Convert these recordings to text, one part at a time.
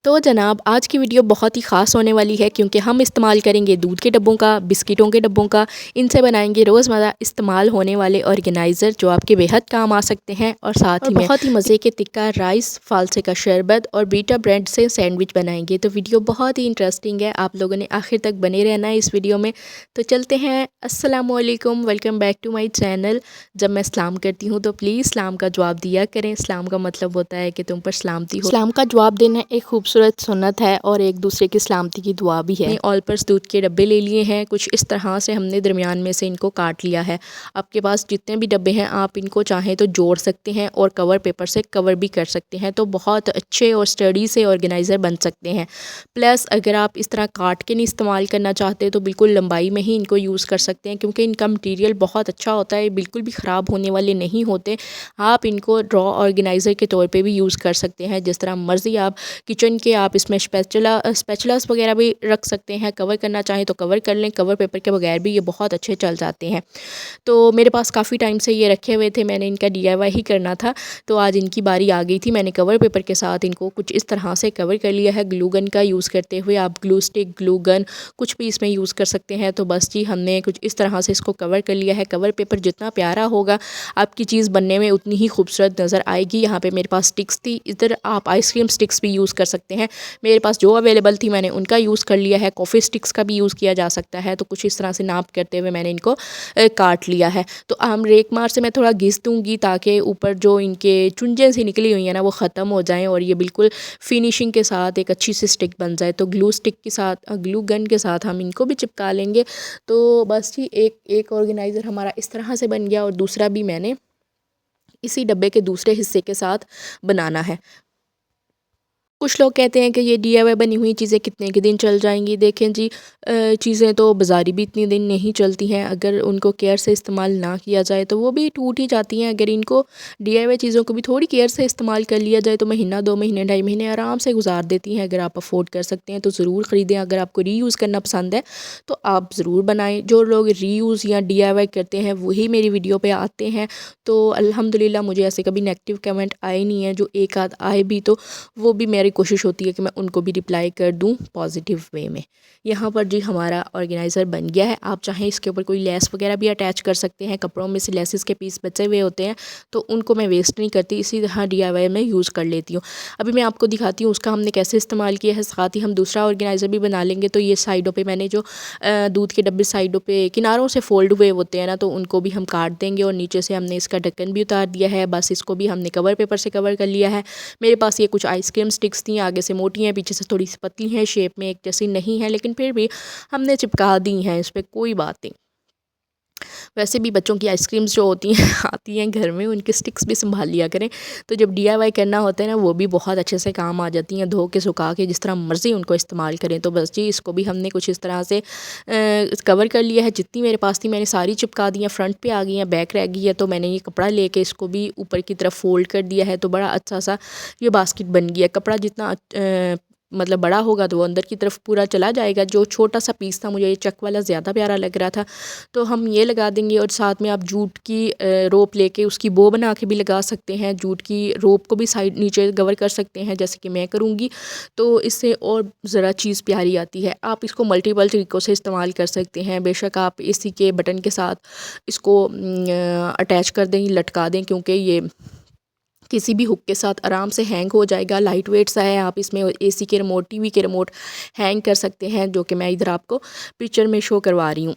तो जनाब आज की वीडियो बहुत ही ख़ास होने वाली है क्योंकि हम इस्तेमाल करेंगे दूध के डब्बों का, बिस्किटों के डब्बों का। इनसे बनाएंगे रोज़मर्रा इस्तेमाल होने वाले ऑर्गेनाइज़र जो आपके बेहद काम आ सकते हैं। और साथ ही बहुत ही मज़े के टिक्का राइस, फालसे का शरबत और बीटा ब्रेड से सैंडविच बनाएंगे। तो वीडियो बहुत ही इंटरेस्टिंग है, आप लोगों ने आखिर तक बने रहना है इस वीडियो में। तो चलते हैं। अस्सलामुअलैकुम, welcome back to my channel. जब मैं सलाम करती हूँ तो प्लीज़ सलाम का जवाब दिया करें। सलाम का मतलब होता है कि तुम पर सलामती हो। सलाम का जवाब देना एक खूबसूरत सुन्नत है और एक दूसरे की सलामती की दुआ भी है। ऑल पर्स दूध के डब्बे ले लिए हैं, कुछ इस तरह से हमने दरमियान में से इनको काट लिया है। आपके पास जितने भी डब्बे हैं आप इनको चाहें तो जोड़ सकते हैं और कवर पेपर से कवर भी कर सकते हैं, तो बहुत अच्छे और स्टडी से ऑर्गेनाइज़र बन सकते हैं। प्लस अगर आप इस तरह काट के नहीं इस्तेमाल करना चाहते तो बिल्कुल लंबाई में ही इनको यूज़ कर सकते हैं, क्योंकि इनका मटीरियल बहुत अच्छा होता है, बिल्कुल भी ख़राब होने वाले नहीं होते। आप इनको ड्रॉ ऑर्गेनाइज़र के तौर पे भी यूज़ कर सकते हैं, जिस तरह मर्ज़ी आप किचन के आप इसमें स्पैचुलास वगैरह भी रख सकते हैं। कवर करना चाहें तो कवर कर लें, कवर पेपर के बगैर भी ये बहुत अच्छे चल जाते हैं। तो मेरे पास काफ़ी टाइम से ये रखे हुए थे, मैंने इनका DIY ही करना था, तो आज इनकी बारी आ गई थी। मैंने कवर पेपर के साथ इनको कुछ इस तरह से कवर कर लिया है। ग्लू गन का यूज़ करते हुए आप ग्लू स्टिक, ग्लू गन कुछ भी इसमें यूज़ कर सकते हैं। तो बस जी हमने कुछ इस तरह से इसको कवर कर लिया है। कवर पेपर जितना प्यारा होगा आपकी चीज़ बनने में उतनी ही खूबसूरत नज़र आएगी। यहाँ पे मेरे पास स्टिक्स थी, इधर आप आइसक्रीम स्टिक्स भी यूज़ कर सकते हैं। मेरे पास जो अवेलेबल थी मैंने उनका यूज़ कर लिया है। कॉफ़ी स्टिक्स का भी यूज़ किया जा सकता है। तो कुछ इस तरह से नाप करते हुए मैंने इनको काट लिया है। तो हम रेक मार से मैं थोड़ा घिस दूँगी ताकि ऊपर जो इनके चुंझें सी निकली हुई हैं ना वो ख़त्म हो जाएँ और ये बिल्कुल फिनिशिंग के साथ एक अच्छी सी स्टिक बन जाए। तो ग्लू स्टिक के साथ, ग्लू गन के साथ हम इनको भी चिपका लेंगे। तो बस जी एक ऑर्गेनाइज़र हमारा इस तरह से बन गया और दूसरा भी मैंने इसी डब्बे के दूसरे हिस्से के साथ बनाना है। कुछ लोग कहते हैं कि ये DIY बनी हुई चीज़ें कितने के दिन चल जाएंगी। देखें जी, चीज़ें तो बाज़ारी भी इतनी दिन नहीं चलती हैं, अगर उनको केयर से इस्तेमाल ना किया जाए तो वो भी टूट ही जाती हैं। अगर इनको DIY चीज़ों को भी थोड़ी केयर से इस्तेमाल कर लिया जाए तो महीना, 2 महीने, 2.5 महीने आराम से गुजार देती हैं। अगर आप अफोर्ड कर सकते हैं तो ज़रूर ख़रीदें। अगर आपको रीयूज़ करना पसंद है तो आप ज़रूर बनाएँ। जो लोग रीयूज़ या DIY करते हैं वही मेरी वीडियो पर आते हैं। तो अल्हम्दुलिल्लाह मुझे ऐसे कभी नेगेटिव कमेंट आए नहीं हैं। जो एक आध आए भी तो वो भी मेरी कोशिश होती है कि मैं उनको भी रिप्लाई कर दूं पॉजिटिव वे में। यहाँ पर जी हमारा ऑर्गेनाइज़र बन गया है। आप चाहें इसके ऊपर कोई लेस वगैरह भी अटैच कर सकते हैं। कपड़ों में से लेसेस के पीस बचे हुए होते हैं तो उनको मैं वेस्ट नहीं करती, इसी तरह DIY में यूज़ कर लेती हूँ। अभी मैं आपको दिखाती हूँ उसका हमने कैसे इस्तेमाल किया है। साथ ही हम दूसरा ऑर्गेनाइज़र भी बना लेंगे। तो ये साइडों पर मैंने जो दूध के डब्बे साइडों पर किनारों से फोल्ड हुए होते हैं ना, तो उनको भी हम काट देंगे और नीचे से हमने इसका ढक्कन भी उतार दिया है। बस इसको भी हमने कवर पेपर से कवर कर लिया है। मेरे पास ये कुछ आइसक्रीम स्टिक्स थी, आगे से मोटी हैं, पीछे से थोड़ी सी पतली हैं, शेप में एक जैसी नहीं है, लेकिन फिर भी हमने चिपका दी हैं, इस पर कोई बात नहीं। वैसे भी बच्चों की आइसक्रीम्स जो होती हैं आती हैं घर में, उनके स्टिक्स भी संभाल लिया करें। तो जब DIY करना होता है ना वो भी बहुत अच्छे से काम आ जाती हैं, धो के सुखा के जिस तरह मर्ज़ी उनको इस्तेमाल करें। तो बस जी इसको भी हमने कुछ इस तरह से कवर कर लिया है। जितनी मेरे पास थी मैंने सारी चिपका दी हैं। फ्रंट पे आ गई हैं, बैक रह गई है, तो मैंने ये कपड़ा लेके इसको भी ऊपर की तरफ फोल्ड कर दिया है। तो बड़ा अच्छा सा ये बास्केट बन गया। कपड़ा जितना मतलब बड़ा होगा तो वो अंदर की तरफ पूरा चला जाएगा। जो छोटा सा पीस था मुझे ये चक वाला ज़्यादा प्यारा लग रहा था, तो हम ये लगा देंगे। और साथ में आप जूट की रोप लेके उसकी बो बना के भी लगा सकते हैं। जूट की रोप को भी साइड नीचे कवर कर सकते हैं जैसे कि मैं करूँगी, तो इससे और ज़रा चीज़ प्यारी आती है। आप इसको मल्टीपल तरीक़ों से इस्तेमाल कर सकते हैं। बेशक आप AC के बटन के साथ इसको अटैच कर दें, लटका दें, क्योंकि ये किसी भी हुक के साथ आराम से हैंग हो जाएगा। लाइट वेट सा है। आप इसमें AC के रिमोट, TV के रिमोट हैंग कर सकते हैं, जो कि मैं इधर आपको पिक्चर में शो करवा रही हूँ।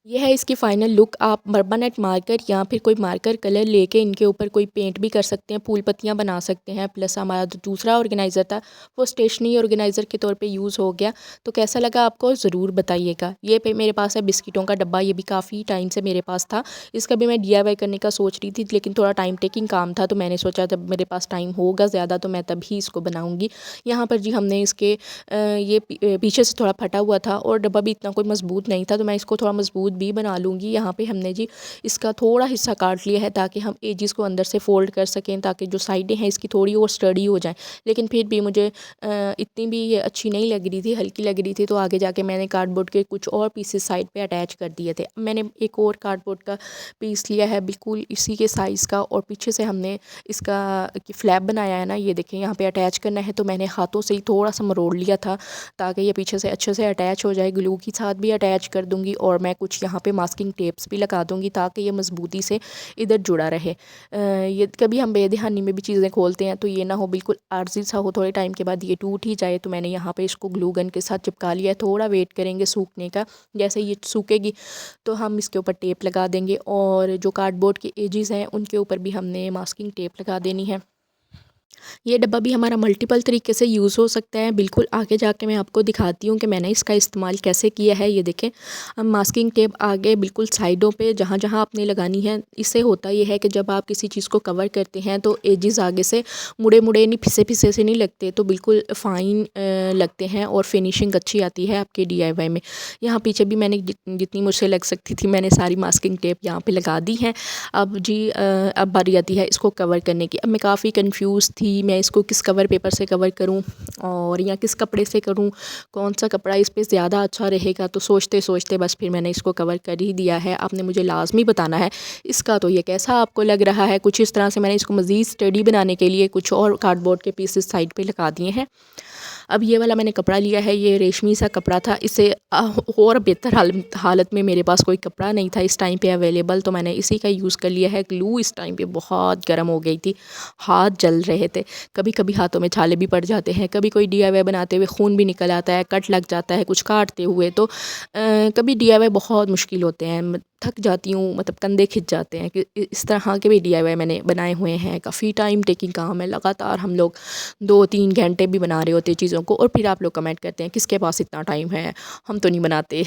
ये है इसकी फ़ाइनल लुक। आप परमानेंट मार्कर या फिर कोई मार्कर कलर लेके इनके ऊपर कोई पेंट भी कर सकते हैं, फूल पत्तियाँ बना सकते हैं। प्लस हमारा जो दूसरा ऑर्गेनाइज़र था वो स्टेशनरी ऑर्गेनाइज़र के तौर पे यूज़ हो गया। तो कैसा लगा आपको ज़रूर बताइएगा। ये पे मेरे पास है बिस्किटों का डब्बा, ये भी काफ़ी टाइम से मेरे पास था। इसका भी मैं DIY करने का सोच रही थी, लेकिन थोड़ा टाइम टेकिंग काम था, तो मैंने सोचा जब मेरे पास टाइम होगा ज़्यादा तो मैं तभी इसको बनाऊँगी। यहाँ पर जी हमने इसके ये पीछे से थोड़ा फटा हुआ था और डब्बा भी इतना कोई मज़बूत नहीं था, तो मैं इसको थोड़ा मज़बूत भी बना लूँगी। यहाँ पे हमने जी इसका थोड़ा हिस्सा काट लिया है ताकि हम एजेस को अंदर से फोल्ड कर सकें, ताकि जो साइडें हैं इसकी थोड़ी और स्टडी हो जाएं। लेकिन फिर भी मुझे इतनी भी ये अच्छी नहीं लग रही थी, हल्की लग रही थी, तो आगे जाके मैंने कार्डबोर्ड के कुछ और पीसेस साइड पे अटैच कर दिए थे। मैंने एक और कार्डबोर्ड का पीस लिया है बिल्कुल इसी के साइज़ का, और पीछे से हमने इसका फ्लैप बनाया है ना, ये देखें यहाँ पे अटैच करना है, तो मैंने हाथों से ही थोड़ा सा मरोड़ लिया था ताकि ये पीछे से अच्छे से अटैच हो जाए। ग्लू के साथ भी अटैच कर दूँगी और मैं कुछ यहाँ पे मास्किंग टेप्स भी लगा दूँगी ताकि ये मजबूती से इधर जुड़ा रहे। ये कभी हम बेध्यानी में भी चीज़ें खोलते हैं तो ये ना हो बिल्कुल आर्जी सा हो, थोड़े टाइम के बाद ये टूट ही जाए। तो मैंने यहाँ पे इसको ग्लू गन के साथ चिपका लिया है। थोड़ा वेट करेंगे सूखने का, जैसे ये सूखेगी तो हम इसके ऊपर टेप लगा देंगे, और जो कार्डबोर्ड के एजेस हैं उनके ऊपर भी हमने मास्किंग टेप लगा देनी है। ये डब्बा भी हमारा मल्टीपल तरीके से यूज़ हो सकता है। बिल्कुल आगे जाके मैं आपको दिखाती हूँ कि मैंने इसका इस्तेमाल कैसे किया है। ये देखें, अब मास्किंग टेप आगे बिल्कुल साइडों पे जहाँ जहाँ आपने लगानी है। इससे होता ये है कि जब आप किसी चीज़ को कवर करते हैं तो एजेस आगे से मुड़े मुड़े नहीं, फिसे फिसे से नहीं लगते, तो बिल्कुल फ़ाइन लगते हैं और फिनिशिंग अच्छी आती है आपके DIY में। यहाँ पीछे भी मैंने जितनी मुझसे लग सकती थी मैंने सारी मास्किंग टेप यहाँ पर लगा दी है। अब जी अब बारी आती है इसको कवर करने की। अब मैं काफ़ी कन्फ्यूज़ थी, मैं इसको किस कवर पेपर से कवर करूं और या किस कपड़े से करूं, कौन सा कपड़ा इस पे ज़्यादा अच्छा रहेगा। तो सोचते सोचते बस फिर मैंने इसको कवर कर ही दिया है। आपने मुझे लाजमी बताना है इसका तो ये कैसा आपको लग रहा है। कुछ इस तरह से मैंने इसको मज़ीद स्टडी बनाने के लिए कुछ और कार्डबोर्ड के पीसेस साइड पे लगा दिए हैं। अब ये वाला मैंने कपड़ा लिया है, ये रेशमी सा कपड़ा था। इससे और बेहतर हालत में मेरे पास कोई कपड़ा नहीं था इस टाइम पे अवेलेबल, तो मैंने इसी का यूज़ कर लिया है। ग्लू इस टाइम पे बहुत गर्म हो गई थी, हाथ जल रहे थे, कभी कभी हाथों में छाले भी पड़ जाते हैं, कभी कोई DIY बनाते हुए खून भी निकल आता है, कट लग जाता है कुछ काटते हुए। तो कभी DIY बहुत मुश्किल होते हैं, थक जाती हूँ, मतलब कंधे खिंच जाते हैं। कि इस तरह के भी DIY मैंने बनाए हुए हैं। काफ़ी टाइम टेकिंग काम है, लगातार हम लोग 2-3 घंटे भी बना रहे होते हैं चीज़ों को, और फिर आप लोग कमेंट करते हैं किसके पास इतना टाइम है, हम तो नहीं बनाते।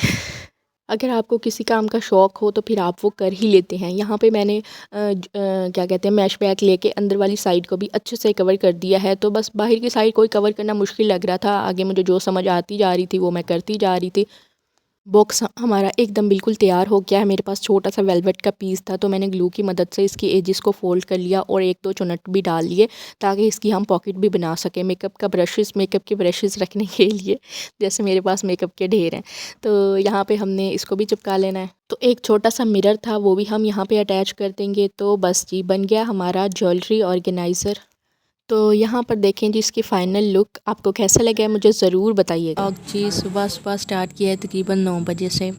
अगर आपको किसी काम का शौक़ हो तो फिर आप वो कर ही लेते हैं। यहाँ पे मैंने क्या कहते हैं मैश बैग लेके अंदर वाली साइड को भी अच्छे से कवर कर दिया है। तो बस बाहर की साइड कोई कवर करना मुश्किल लग रहा था, आगे मुझे जो समझ आती जा रही थी वो मैं करती जा रही थी। बॉक्स हमारा एकदम बिल्कुल तैयार हो गया है। मेरे पास छोटा सा वेलवेट का पीस था, तो मैंने ग्लू की मदद से इसकी एजेस को फोल्ड कर लिया और 1-2 चुनट भी डाल लिए ताकि इसकी हम पॉकेट भी बना सकें। मेकअप के ब्रशेस रखने के लिए, जैसे मेरे पास मेकअप के ढेर हैं, तो यहाँ पे हमने इसको भी चिपका लेना है। तो एक छोटा सा मिरर था, वो भी हम यहाँ पे अटैच कर देंगे। तो बस जी बन गया हमारा ज्वेलरी ऑर्गेनाइज़र। तो यहाँ पर देखें जी इसकी फ़ाइनल लुक, आपको कैसा लगा है मुझे ज़रूर बताइएगा। जी सुबह सुबह स्टार्ट किया है तकरीबन 9 बजे से,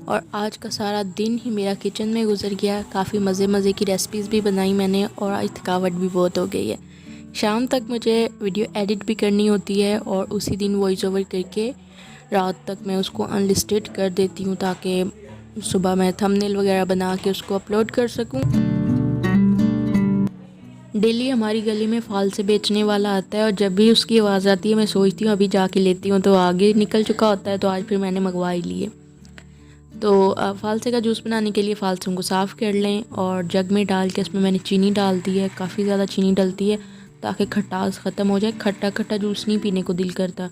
और आज का सारा दिन ही मेरा किचन में गुजर गया। काफ़ी मज़े की रेसिपीज़ भी बनाई मैंने, और आज थकावट भी बहुत हो गई है। शाम तक मुझे वीडियो एडिट भी करनी होती है, और उसी दिन वॉइस ओवर करके रात तक मैं उसको अनलिस्टेड कर देती हूँ ताकि सुबह मैं थंबनेल वगैरह बना के उसको अपलोड कर सकूँ। डेली हमारी गली में फाल से बेचने वाला आता है, और जब भी उसकी आवाज़ आती है मैं सोचती हूँ अभी जाके लेती हूँ, तो आगे निकल चुका होता है। तो आज फिर मैंने मंगवा ही लिए। तो फालसे का जूस बनाने के लिए फालसों को साफ़ कर लें और जग में डाल के इसमें मैंने चीनी डाल दी है। काफ़ी ज़्यादा चीनी डलती है ताकि खटास ख़त्म हो जाए। खट्टा खट्टा जूस नहीं पीने को दिल करता,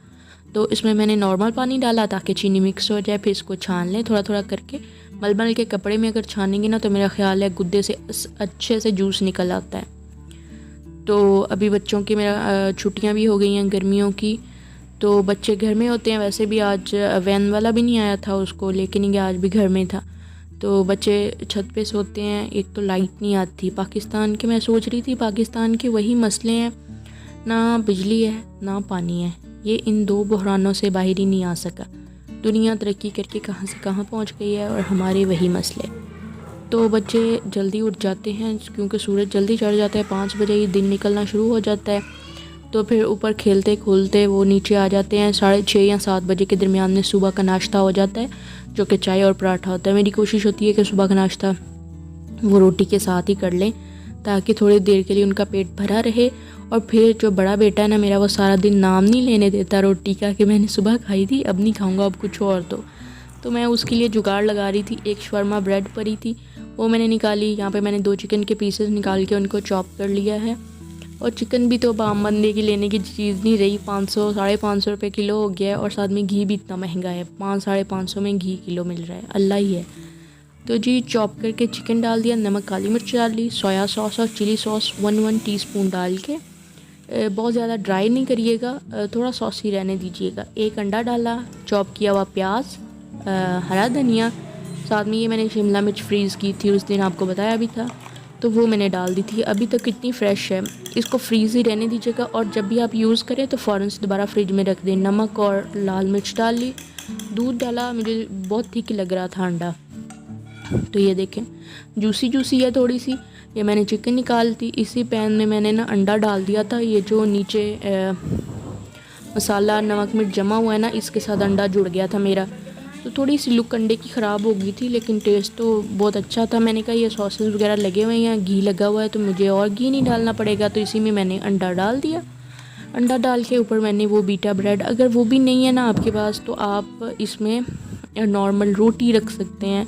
तो इसमें मैंने नॉर्मल पानी डाला ताकि चीनी मिक्स हो जाए। फिर इसको छान लें थोड़ा थोड़ा करके। मलमल के कपड़े में अगर छानेंगे ना तो मेरा ख्याल है गुद्दे से अच्छे से जूस निकल आता है। तो अभी बच्चों की मेरा छुट्टियां भी हो गई हैं गर्मियों की, तो बच्चे घर में होते हैं। वैसे भी आज वैन वाला भी नहीं आया था उसको लेकिन ये आज भी घर में था। तो बच्चे छत पे सोते हैं। एक तो लाइट नहीं आती पाकिस्तान के, मैं सोच रही थी पाकिस्तान के वही मसले हैं, ना बिजली है ना पानी है। ये इन दो बहरानों से बाहर ही नहीं आ सका। दुनिया तरक्की करके कहाँ से कहाँ पहुँच गई है, और हमारे वही मसले। तो बच्चे जल्दी उठ जाते हैं क्योंकि सूरज जल्दी चढ़ जाता है, 5 बजे ही दिन निकलना शुरू हो जाता है। तो फिर ऊपर खेलते खोलते वो नीचे आ जाते हैं। 6:30 या 7 बजे के दरमियान में सुबह का नाश्ता हो जाता है, जो कि चाय और पराठा होता है। मेरी कोशिश होती है कि सुबह का नाश्ता वो रोटी के साथ ही कर लें ताकि थोड़ी देर के लिए उनका पेट भरा रहे। और फिर जो बड़ा बेटा है ना मेरा, वो सारा दिन नाम नहीं लेने देता रोटी का कि मैंने सुबह खाई थी अब नहीं खाऊंगा, अब कुछ और तो मैं उसके लिए जुगाड़ लगा रही थी। एक शवरमा ब्रेड पड़ी थी वो मैंने निकाली। यहाँ पे मैंने 2 चिकन के पीसेस निकाल के उनको चॉप कर लिया है। और चिकन भी तो बाम बंदे की लेने की चीज़ नहीं रही, 500 साढ़े 500 रुपये किलो हो गया है। और साथ में घी भी इतना महंगा है, 500 साढ़े 500 में घी किलो मिल रहा है। अल्लाह ही है तो जी चॉप करके चिकन डाल दिया, नमक काली मिर्च डाल ली, सोया सॉस और चिली सॉस 1 टीस्पून डाल के बहुत ज़्यादा ड्राई नहीं करिएगा, थोड़ा सॉसी रहने दीजिएगा। एक अंडा डाला, चॉप किया हुआ प्याज, हरा धनिया, साथ में ये मैंने शिमला मिर्च फ्रीज़ की थी उस दिन, आपको बताया भी था, तो वो मैंने डाल दी थी। अभी तक कितनी फ़्रेश है, इसको फ्रीज़ ही रहने दीजिएगा और जब भी आप यूज़ करें तो फ़ौरन से दोबारा फ्रिज में रख दें। नमक और लाल मिर्च डाल ली, दूध डाला, मुझे बहुत थिक लग रहा था अंडा, तो ये देखें जूसी जूसी है थोड़ी सी। ये मैंने चिकन निकाल दी, इसी पैन में मैंने ना अंडा डाल दिया था। ये जो नीचे मसाला नमक मिर्च जमा हुआ है ना, इसके साथ अंडा जुड़ गया था मेरा, तो थोड़ी सी लुक अंडे की ख़राब हो गई थी, लेकिन टेस्ट तो बहुत अच्छा था। मैंने कहा ये सॉसेस वगैरह लगे हुए हैं, घी लगा हुआ है, तो मुझे और घी नहीं डालना पड़ेगा, तो इसी में मैंने अंडा डाल दिया। अंडा डाल के ऊपर मैंने वो बीटा ब्रेड, अगर वो भी नहीं है ना आपके पास तो आप इसमें नॉर्मल रोटी रख सकते हैं,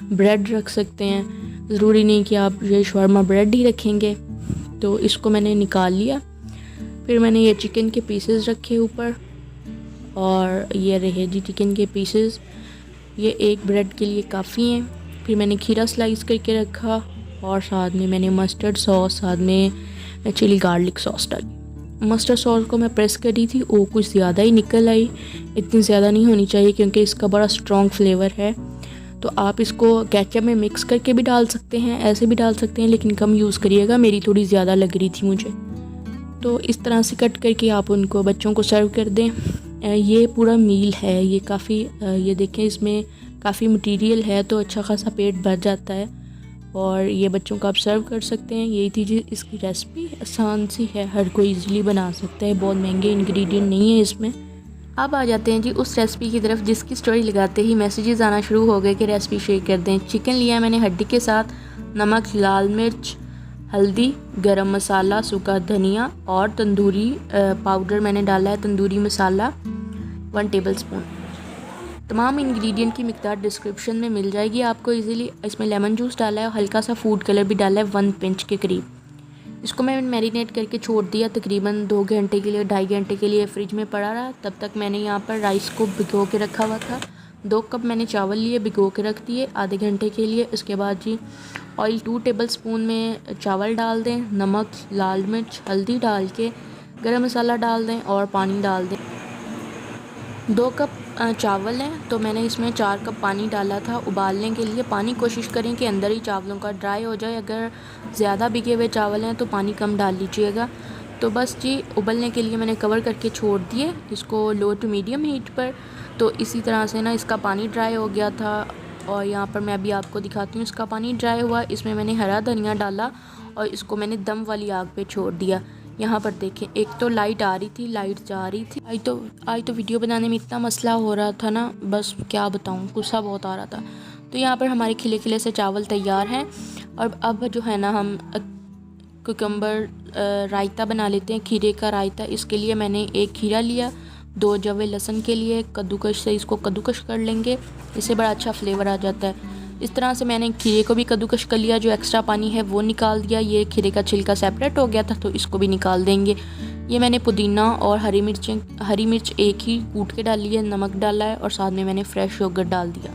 ब्रेड रख सकते हैं, ज़रूरी नहीं कि आप ये शवरमा ब्रेड ही रखेंगे। तो इसको मैंने निकाल लिया, फिर मैंने ये चिकन के पीसेस रखे ऊपर, और ये रहे जी चिकन के पीसेस, ये एक ब्रेड के लिए काफ़ी हैं। फिर मैंने खीरा स्लाइस करके रखा और साथ में मैंने मस्टर्ड सॉस, साथ में चिली गार्लिक सॉस डाली। मस्टर्ड सॉस को मैं प्रेस करी थी, वो कुछ ज़्यादा ही निकल आई, इतनी ज़्यादा नहीं होनी चाहिए क्योंकि इसका बड़ा स्ट्रॉन्ग फ्लेवर है। तो आप इसको केचप में मिक्स करके भी डाल सकते हैं, ऐसे भी डाल सकते हैं, लेकिन कम यूज़ करिएगा, मेरी थोड़ी ज़्यादा लग रही थी मुझे। तो इस तरह से कट करके आप उनको बच्चों को सर्व कर दें। ये पूरा मील है, ये काफ़ी ये देखें इसमें काफ़ी मटेरियल है, तो अच्छा खासा पेट भर जाता है और ये बच्चों को आप सर्व कर सकते हैं। यही थी जी इसकी रेसिपी, आसान सी है, हर कोई इजीली बना सकता है, बहुत महंगे इंग्रेडिएंट नहीं है इसमें। अब आ जाते हैं जी उस रेसिपी की तरफ जिसकी स्टोरी लगाते ही मैसेजेस आना शुरू हो गए कि रेसिपी शेयर कर दें। चिकन लिया मैंने हड्डी के साथ, नमक, लाल मिर्च, हल्दी, गरम मसाला, सूखा धनिया और तंदूरी पाउडर मैंने डाला है, तंदूरी मसाला 1 टेबलस्पून। तमाम इंग्रेडिएंट की मिकदार डिस्क्रिप्शन में मिल जाएगी आपको इजीली। इसमें लेमन जूस डाला है और हल्का सा फूड कलर भी डाला है 1 पिंच के करीब। इसको मैं मैरिनेट करके छोड़ दिया तकरीबन 2 घंटे के लिए, 2.5 घंटे के लिए फ्रिज में पड़ा रहा। तब तक मैंने यहाँ पर राइस को भिगो के रखा हुआ था। 2 कप मैंने चावल लिए, भिगो के रख दिए आधे घंटे के लिए। इसके बाद जी ऑयल 2 टेबलस्पून में चावल डाल दें, नमक, लाल मिर्च, हल्दी डाल के गरम मसाला डाल दें और पानी डाल दें। 2 कप चावल हैं तो मैंने इसमें 4 कप पानी डाला था उबालने के लिए। पानी कोशिश करें कि अंदर ही चावलों का ड्राई हो जाए, अगर ज़्यादा भिगे हुए चावल हैं तो पानी कम डाल लीजिएगा। तो बस जी उबलने के लिए मैंने कवर करके छोड़ दिए इसको लो टू मीडियम हीट पर। तो इसी तरह से ना इसका पानी ड्राई हो गया था और यहाँ पर मैं अभी आपको दिखाती हूँ इसका पानी ड्राई हुआ। इसमें मैंने हरा धनिया डाला और इसको मैंने दम वाली आग पे छोड़ दिया। यहाँ पर देखें एक तो लाइट आ रही थी, लाइट जा रही थी। आज तो वीडियो बनाने में इतना मसला हो रहा था ना, बस क्या बताऊँ, गुस्सा बहुत आ रहा था। तो यहाँ पर हमारे खिले खिले से चावल तैयार हैं और अब जो है ना हम कुकम्बर रायता बना लेते हैं, खीरे का रायता। इसके लिए मैंने 1 खीरा लिया, 2 जवे लहसुन के लिए कद्दूकश से इसको कद्दूकश कर लेंगे, इससे बड़ा अच्छा फ्लेवर आ जाता है। इस तरह से मैंने खीरे को भी कद्दूकश कर लिया, जो एक्स्ट्रा पानी है वो निकाल दिया। ये खीरे का छिलका सेपरेट हो गया था तो इसको भी निकाल देंगे। ये मैंने पुदीना और हरी मिर्च एक ही कूट के डाली है, नमक डाला है और साथ में मैंने फ्रेश योगर्ट डाल दिया।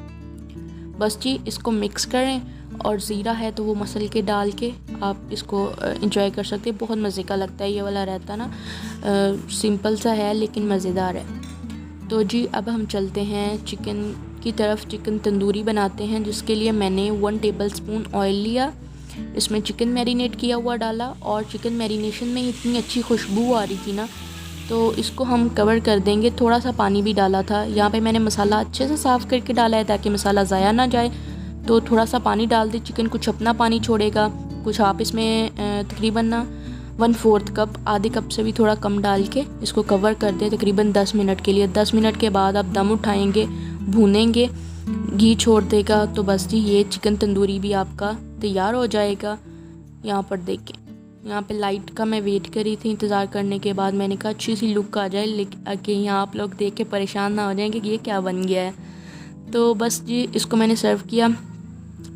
बस जी इसको मिक्स करें और ज़ीरा है तो वो मसल के डाल के आप इसको इंजॉय कर सकते हैं। बहुत मज़े का लगता है ये वाला रायता ना, सिंपल सा है लेकिन मज़ेदार है। तो जी अब हम चलते हैं चिकन की तरफ। चिकन तंदूरी बनाते हैं जिसके लिए मैंने 1 टेबलस्पून ऑयल लिया, इसमें चिकन मैरिनेट किया हुआ डाला और चिकन मैरिनेशन में इतनी अच्छी खुशबू आ रही थी ना, तो इसको हम कवर कर देंगे। थोड़ा सा पानी भी डाला था, यहाँ पे मैंने मसाला अच्छे से साफ़ करके डाला है ताकि मसाला ज़ाया ना जाए, तो थोड़ा सा पानी डाल दे। चिकन कुछ अपना पानी छोड़ेगा, कुछ आप इसमें तकरीबन ना 1/4 कप, आधे कप से भी थोड़ा कम डाल के इसको कवर कर दें तकरीबन 10 मिनट के लिए। 10 मिनट के बाद आप दम उठाएंगे, भूनेंगे, घी छोड़ देगा, तो बस जी ये चिकन तंदूरी भी आपका तैयार हो जाएगा। यहाँ पर देखें, यहाँ पे लाइट का मैं वेट करी थी, इंतज़ार करने के बाद मैंने कहा अच्छी सी लुक आ जाए, लेकिन यहाँ आप लोग देख के परेशान ना हो जाएंगे कि ये क्या बन गया है। तो बस जी इसको मैंने सर्व किया।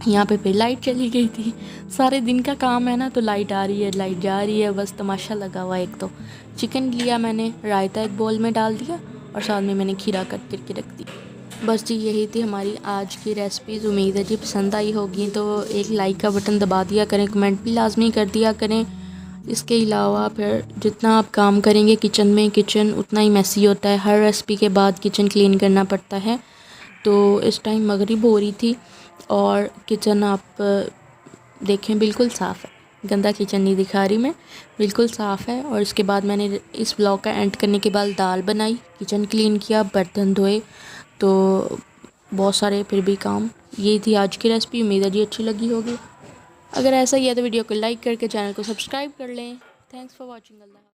यहाँ पे फिर लाइट चली गई थी, सारे दिन का काम है ना, तो लाइट आ रही है लाइट जा रही है, बस तमाशा लगा हुआ। एक तो चिकन लिया मैंने, रायता एक बोल में डाल दिया और साथ में मैंने खीरा कट करके रख दिया। बस जी यही थी हमारी आज की रेसिपीज़। उम्मीद है जी पसंद आई होगी, तो एक लाइक का बटन दबा दिया करें, कमेंट भी लाजमी कर दिया करें। इसके अलावा फिर जितना आप काम करेंगे किचन में, किचन उतना ही मैसी होता है। हर रेसिपी के बाद किचन क्लीन करना पड़ता है। तो इस टाइम मगरिब हो रही थी और किचन आप देखें बिल्कुल साफ़ है, गंदा किचन नहीं दिखा रही मैं, बिल्कुल साफ़ है। और इसके बाद मैंने इस ब्लॉग का एंड करने के बाद दाल बनाई, किचन क्लीन किया, बर्तन धोए, तो बहुत सारे फिर भी काम। ये थी आज की रेसिपी। उम्मीद है जी अच्छी लगी होगी। अगर ऐसा ही है तो वीडियो को लाइक करके चैनल को सब्सक्राइब कर लें। Thanks for watching. अल्लाह।